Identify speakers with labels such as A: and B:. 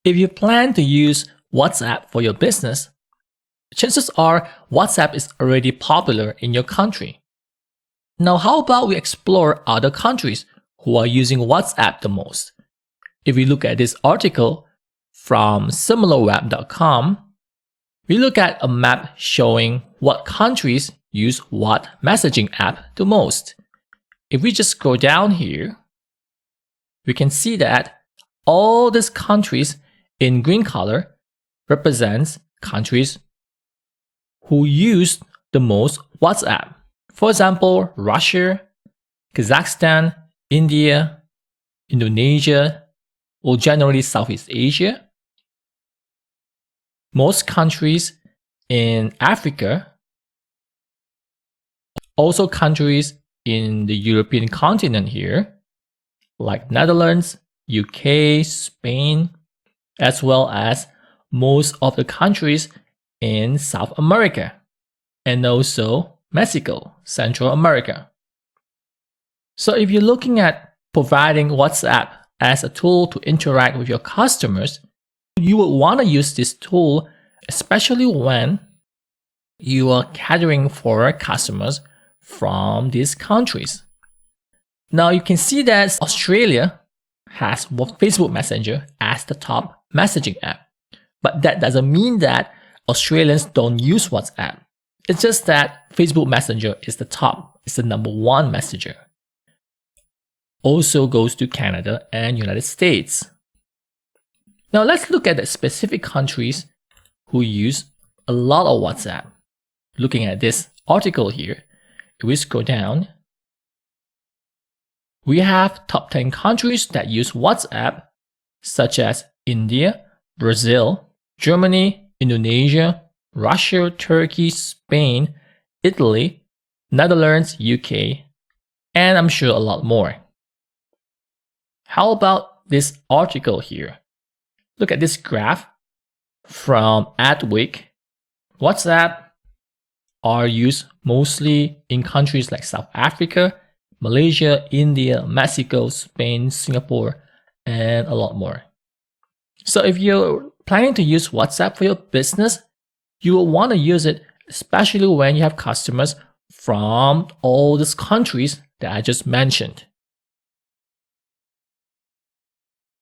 A: If you plan to use WhatsApp for your business, chances are WhatsApp is already popular in your country. Now, how about we explore other countries who are using WhatsApp the most? If we look at this article from similarweb.com, we look at a map showing what countries use what messaging app the most. If we just scroll down here, we can see that all these countries in green color represents countries who use the most WhatsApp. For example, Russia, Kazakhstan, India, Indonesia, or generally Southeast Asia. Most countries in Africa, also countries in the European continent here, like Netherlands, UK, Spain, as well as most of the countries in South America, and also Mexico, Central America. So if you're looking at providing WhatsApp as a tool to interact with your customers, you would want to use this tool, especially when you are catering for customers from these countries. Now you can see that Australia has Facebook Messenger as the top messaging app. But that doesn't mean that Australians don't use WhatsApp. It's just that Facebook Messenger is the top. It's the number one messenger. Also goes to Canada and United States. Now let's look at the specific countries who use a lot of WhatsApp. Looking at this article here, if we scroll down, we have top 10 countries that use WhatsApp, such as India, Brazil, Germany, Indonesia, Russia, Turkey, Spain, Italy, Netherlands, UK, and I'm sure a lot more. How about this article here? Look at this graph from Adweek. WhatsApp are used mostly in countries like South Africa, Malaysia, India, Mexico, Spain, Singapore, and a lot more. So if you're planning to use WhatsApp for your business, you will want to use it, especially when you have customers from all these countries that I just mentioned.